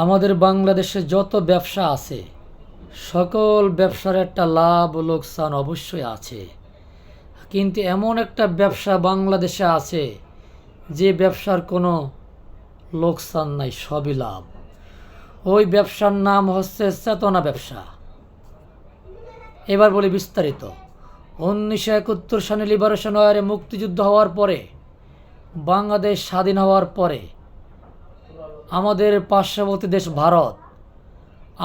আমাদের বাংলাদেশে যত ব্যবসা আছে সকল ব্যবসার একটা লাভ ও লোকসান অবশ্যই আছে। কিন্তু এমন একটা ব্যবসা বাংলাদেশে আছে যে ব্যবসার কোনো লোকসান নাই, সবই লাভ। ওই ব্যবসার নাম হচ্ছে চেতনা ব্যবসা। এবার বলি বিস্তারিত। 1971 সালে লিবারেশন ওয়ারে মুক্তিযুদ্ধ হওয়ার পরে, বাংলাদেশ স্বাধীন হওয়ার পরে আমাদের পার্শ্ববর্তী দেশ ভারত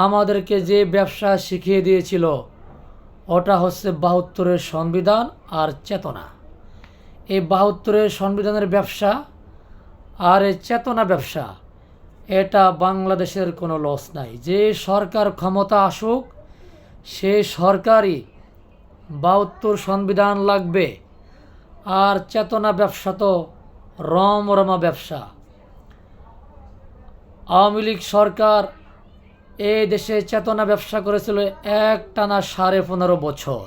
আমাদেরকে যে ব্যবসা শিখিয়ে দিয়েছিল ওটা হচ্ছে 72-এর সংবিধান আর চেতনা। এই 72-এর সংবিধানের ব্যবসা আর এই চেতনা ব্যবসা, এটা বাংলাদেশের কোনো লস নাই। যে সরকার ক্ষমতা আসুক সে সরকারই 72 সংবিধান লাগবে। আর চেতনা ব্যবসা তো রমরমা ব্যবসা। আওয়ামী লীগ সরকার এই দেশে চেতনা ব্যবসা করেছিল একটানা 15.5 বছর।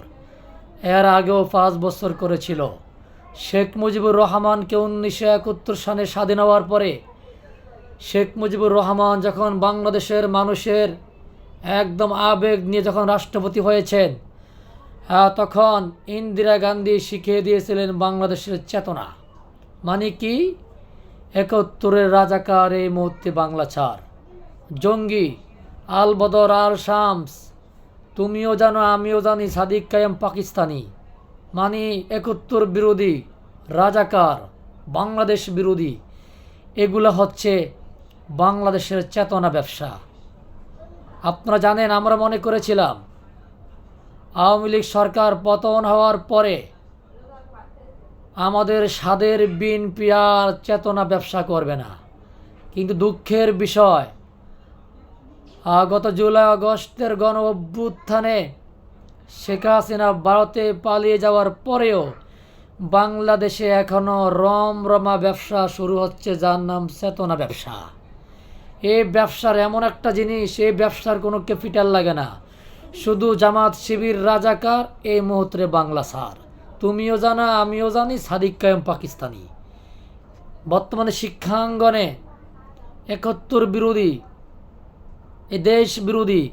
এর আগেও 5 বছর করেছিল। শেখ মুজিবুর রহমানকে 1971 সালে স্বাধীন হওয়ার পরে শেখ মুজিবুর রহমান যখন বাংলাদেশের মানুষের একদম আবেগ নিয়ে যখন রাষ্ট্রপতি হয়েছেন, তখন ইন্দিরা গান্ধী শিখিয়ে দিয়েছিলেন বাংলাদেশের চেতনা। মানে কি? 71-এর রাজাকার এই মুহূর্তে বাংলা ছাড়, জঙ্গি আল বদর আল শামস, তুমিও জানো আমিও জানি, সাদিক কায়েম পাকিস্তানি। মানে 71 বিরোধী, রাজাকার, বাংলাদেশ বিরোধী, এগুলো হচ্ছে বাংলাদেশের চেতনা ব্যবসা। আপনারা জানেন, আমরা মনে করেছিলাম আওয়ামী লীগ সরকার পতন হওয়ার পরে আমাদের স্বাদের বিএনপি আর চেতনা ব্যবসা করবে না। কিন্তু দুঃখের বিষয়, গত জুলাই আগস্টের গণ অভ্যুত্থানে শেখ হাসিনা ভারতে পালিয়ে যাওয়ার পরেও বাংলাদেশে এখনও রমরমা ব্যবসা শুরু হচ্ছে, যার নাম চেতনা ব্যবসা। এই ব্যবসার এমন একটা জিনিস, এই ব্যবসার কোনো ক্যাপিটাল লাগে না। শুধু জামাত শিবির রাজাকার এই মুহূর্তে বাংলা ছাড়, তুমিও জানা আমিও জানি, সাদিক কায়েম পাকিস্তানি। বর্তমানে শিক্ষাঙ্গনে 71 বিরোধী, এই দেশ বিরোধী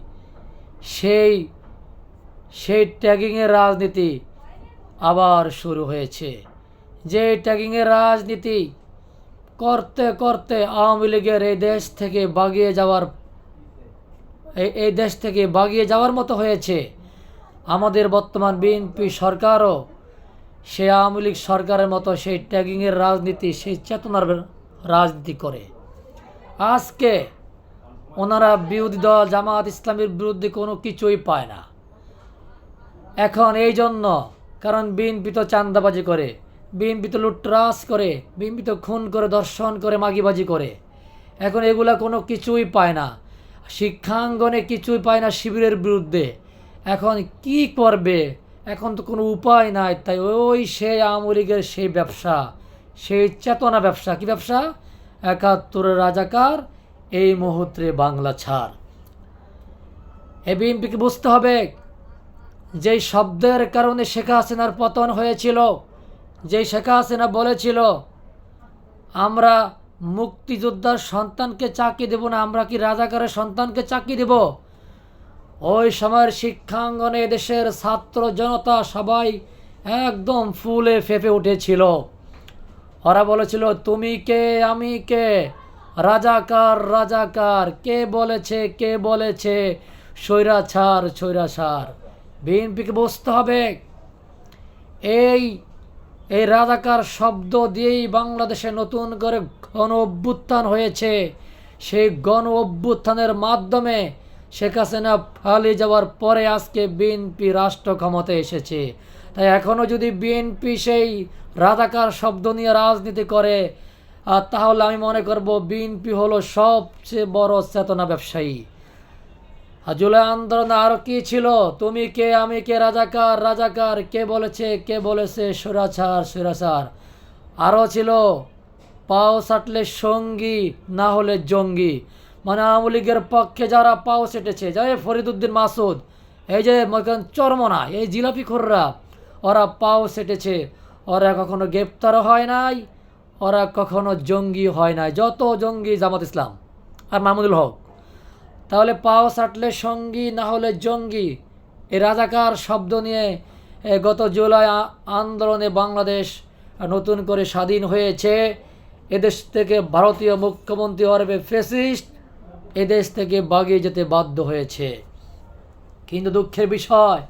সেই ট্যাগিংয়ের রাজনীতি আবার শুরু হয়েছে। যে ট্যাগিংয়ের রাজনীতি করতে করতে আওয়ামী লীগের এই দেশ থেকে বাগিয়ে যাওয়ার মতো হয়েছে। আমাদের বর্তমান বিএনপি সরকারও সেই আওয়ামী লীগ সরকারের মতো সেই ট্যাগিংয়ের রাজনীতি, সেই চেতনার রাজনীতি করে। আজকে ওনারা বিরোধী দল জামাত ইসলামের বিরুদ্ধে কোনো কিছুই পায় না এখন। এই জন্য, কারণ বিএনপি তো চাঁদাবাজি করে, বিএনপি তো লুটরাজ করে, বিএনপি তো খুন করে, ধর্ষণ করে, মাগিবাজি করে। এখন এগুলা কোনো কিছুই পায় না, শিক্ষাঙ্গনে কিছুই পায় না শিবিরের বিরুদ্ধে। এখন কি করবে? এখন তো কোনো উপায় নাই। তাই ওই সেই আওয়ামী লীগের সেই ব্যবসা, সেই চেতনা ব্যবসা। কি ব্যবসা? 71-এর রাজাকার এই মুহূর্তে বাংলা ছাড়। এই বিএনপিকে বুঝতে হবে, যেই শব্দের কারণে শেখ হাসিনার পতন হয়েছিল, যেই শেখ হাসিনা বলেছিল আমরা মুক্তিযোদ্ধার সন্তানকে চাকরি দেব না, আমরা কি রাজাকারের সন্তানকে চাকরি দেব? ওই সময়ের শিক্ষাঙ্গনে দেশের ছাত্র জনতা সবাই একদম ফুলে ফেঁপে উঠেছিল। ওরা বলেছিল তুমি কে আমি কে, রাজাকার রাজাকার, কে বলেছে স্বৈরাচার স্বৈরাচার। বিএনপিকে বুঝতে হবে, এই রাজাকার শব্দ দিয়েই বাংলাদেশে নতুন করে গণ অভ্যুত্থান হয়েছে। সেই গণ অভ্যুত্থানের মাধ্যমে শেখ হাসিনা পালিয়ে যাওয়ার পরে আজকে বিএনপি রাষ্ট্র ক্ষমতায় এসেছে। তাই এখনও যদি বিএনপি সেই রাজাকার শব্দ নিয়ে রাজনীতি করে, তাহলে আমি মনে করব বিএনপি হলো সবচেয়ে বড় চেতনা ব্যবসায়ী। আর জুলাই আন্দোলনে আরও কি ছিল? তুমি কে আমি কে, রাজাকার রাজাকার, কে বলেছে স্বৈরাচার স্বৈরাচার। আরও ছিল পাও চাটলে সঙ্গী, না হলে জঙ্গি। মানে আওয়ামী লীগের পক্ষে যারা পাও চেটেছে, যাই ফরিদউদ্দিন মাসুদ, এই যে চরমনা, এই জিলাপিখোররা, ওরা পাও চেটেছে, ওরা কখনো গ্রেপ্তারও হয় নাই, ওরা কখনো জঙ্গি হয় নাই। যত জঙ্গি জামাত ইসলাম আর মাহমুদুল হক, তাহলে পাও ছাটলে সঙ্গী, না হলে জঙ্গি। এই রাজাকার শব্দ নিয়ে গত জুলাই আন্দোলনে বাংলাদেশ নতুন করে স্বাধীন হয়েছে। এদেশ থেকে ভারতীয় মুখ্যমন্ত্রী অরবে ফ্যাসিস্ট এদেশ থেকে ভাগিয়ে যেতে বাধ্য হয়েছে। কিন্তু দুঃখের বিষয়,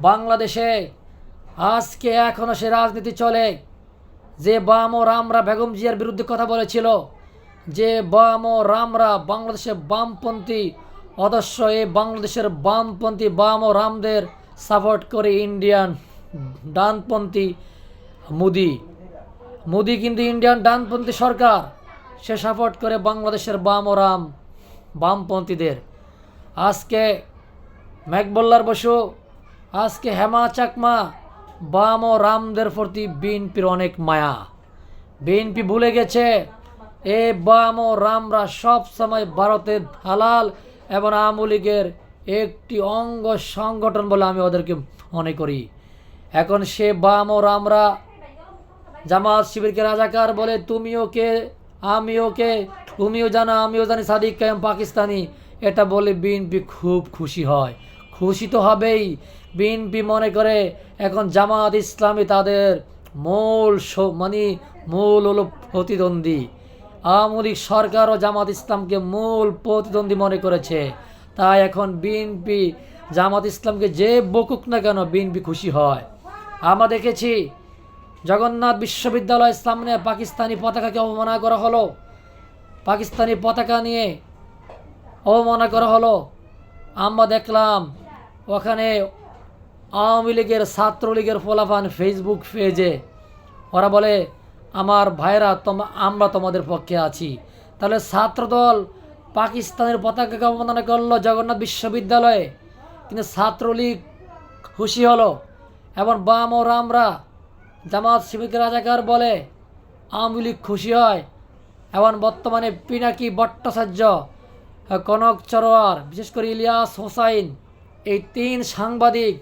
বাংলাদেশে আজকে এখনও সে রাজনীতি চলে। যে বাম ও রামরা বেগম জিয়ার বিরুদ্ধে কথা বলেছিল, যে বাম ও রামরা বাংলাদেশের বামপন্থী অদর্শ, এই বাংলাদেশের বামপন্থী বাম ও রামদের সাপোর্ট করে ইন্ডিয়ান ডানপন্থী মোদি কিন্তু ইন্ডিয়ান ডানপন্থী সরকার, সে সাপোর্ট করে বাংলাদেশের বাম ও বামপন্থীদের। আজকে মেঘবল্লার বসু, আজকে হেমা চাকমা, বাম ও রামদের প্রতি বিএনপির অনেক মায়া। বিএনপি ভুলে গেছে এই বাম ও রামরা সব সময় ভারতের দালাল এবং আওয়ামী লীগের একটি অঙ্গ সংগঠন বলে আমি ওদেরকে মনে করি। এখন সে বাম ও রামরা জামাত শিবিরকে রাজাকার বলে। তুমিও কে, আমিও কে, তুমিও জানো আমিও জানি সাদিক কায়েম পাকিস্তানি, এটা বলে বিএনপি খুব খুশি হয়। খুশি তো হবেই। বিএনপি মনে করে এখন জামাত ইসলামী তাদের মূল হলো প্রতিদ্বন্দ্বী। আওয়ামী লীগ সরকার ও জামাত ইসলামকে মূল প্রতিদ্বন্দ্বী মনে করেছে। তাই এখন বিএনপি জামাত ইসলামকে যে বকুক না কেন বিএনপি খুশি হয়। আমরা দেখেছি জগন্নাথ বিশ্ববিদ্যালয়ের সামনে পাকিস্তানি পতাকাকে অবমাননা করা হলো, পাকিস্তানি পতাকা নিয়ে অবমাননা করা হলো। আমরা দেখলাম ওখানে আওয়ামী লীগের ছাত্রলীগের ফলাফান ফেসবুক পেজে ওরা বলে, আমার ভাইরা আমরা তোমাদের পক্ষে আছি। তাহলে ছাত্রদল পাকিস্তানের পতাকাকে অবমাননা করলো জগন্নাথ বিশ্ববিদ্যালয়ে, কিন্তু ছাত্রলীগ খুশি হলো এবং বাম ও রামরা জামাত শিবিরকে রাজাকার বলে, আওয়ামী লীগ খুশি হয়। এবং বর্তমানে পিনাকি ভট্টাচার্য, কনক চরোয়ার, বিশেষ করে ইলিয়াস হোসাইন, এই তিন সাংবাদিক,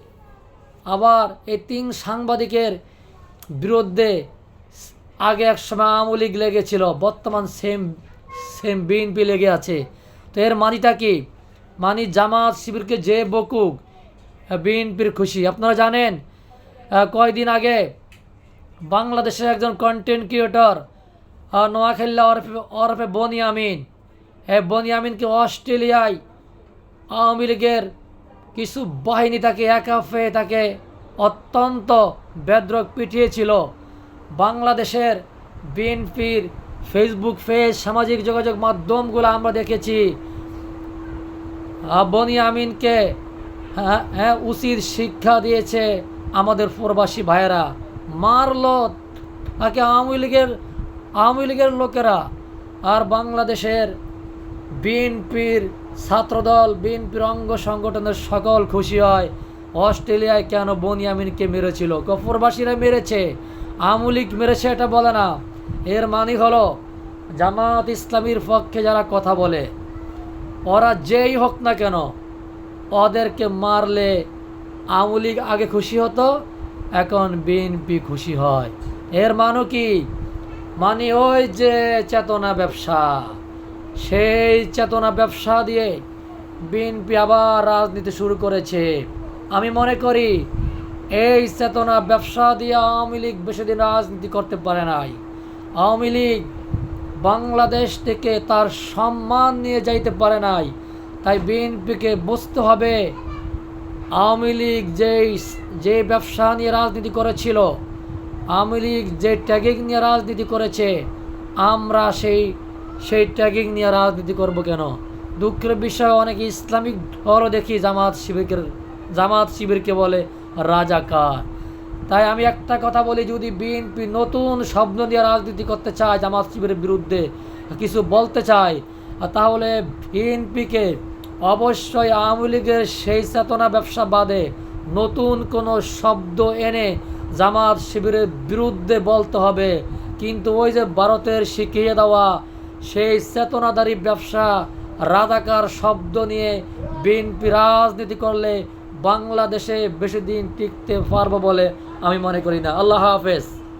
আবার এই তিন সাংবাদিকের বিরুদ্ধে আগে একসময় আওয়ামী লীগ লেগেছিল, বর্তমান সেম বিএনপি লেগে আছে। তো এর মানিটা কি? জামাত শিবিরকে যে বকুক বিএনপির খুশি। আপনারা জানেন কয়দিন আগে বাংলাদেশের একজন কন্টেন্ট ক্রিয়েটর নোয়াখালী ওরফে বনিয়ামিন, বনিয়ামিনকে অস্ট্রেলিয়ায় আওয়ামী লীগের কিছু বাহিনী তাকে একা পেয়ে তাকে অত্যন্ত বেদরক পিটিয়েছিল। বাংলাদেশের বিএনপির ফেসবুক পেজ, সামাজিক যোগাযোগ মাধ্যমগুলো আমরা দেখেছি বনিয়ামিনকে উচিত শিক্ষা দিয়েছে আমাদের প্রবাসী ভাইয়েরা, মারলো তাকে আওয়ামী লীগের লোকেরা। আর বাংলাদেশের বিএনপির ছাত্রদল, বিএনপির অঙ্গ সংগঠনের সকল খুশি হয়। অস্ট্রেলিয়ায় কেন বনিয়ামিনকে মেরেছিল? প্রবাসীরা মেরেছে, আওয়ামী লীগ মেরেছে এটা বলে না। এর মানে হলো জামাত ইসলামীর পক্ষে যারা কথা বলে, ওরা যেই হোক না কেন, ওদেরকে মারলে আওয়ামী লীগ আগে খুশি হতো, এখন বিএনপি খুশি হয়। এর মানে কি? ওই যে চেতনা ব্যবসা, সেই চেতনা ব্যবসা দিয়ে বিএনপি আবার রাজনীতি শুরু করেছে। আমি মনে করি এই চেতনা ব্যবসা দিয়ে আওয়ামী লীগ বেশি দিন রাজনীতি করতে পারে নাই। আওয়ামী লীগ বাংলাদেশ থেকে তার সম্মান নিয়ে যাইতে পারে নাই। তাই বিএনপিকে বুঝতে হবে আওয়ামী লীগ যে ব্যবসা নিয়ে রাজনীতি করেছিল, আওয়ামী লীগ যে ট্যাগিং নিয়ে রাজনীতি করেছে, আমরা সেই ট্যাগিং নিয়ে রাজনীতি করব কেন? দুঃখের বিষয় অনেক ইসলামিক দলও দেখি জামাত শিবিরকে বলে রাজাকার। তাই আমি একটা কথা বলি, যদি বিএনপি নতুন স্বপ্ন দিয়ে রাজনীতি করতে চায়, জামাত শিবিরের বিরুদ্ধে কিছু বলতে চায়, তাহলে বিএনপিকে অবশ্যই আওয়ামী লীগের সেই চেতনা ব্যবসা বাদে নতুন কোনো শব্দ এনে জামাত শিবিরের বিরুদ্ধে বলতে হবে। কিন্তু ওই যে ভারতের শিখিয়ে দেওয়া সেই চেতনাদারী ব্যবসা, রাজাকার শব্দ নিয়ে বিএনপি রাজনীতি করলে বাংলাদেশে বেশি দিন টিকতে পারবো বলে আমি মনে করি না। আল্লাহ হাফেজ।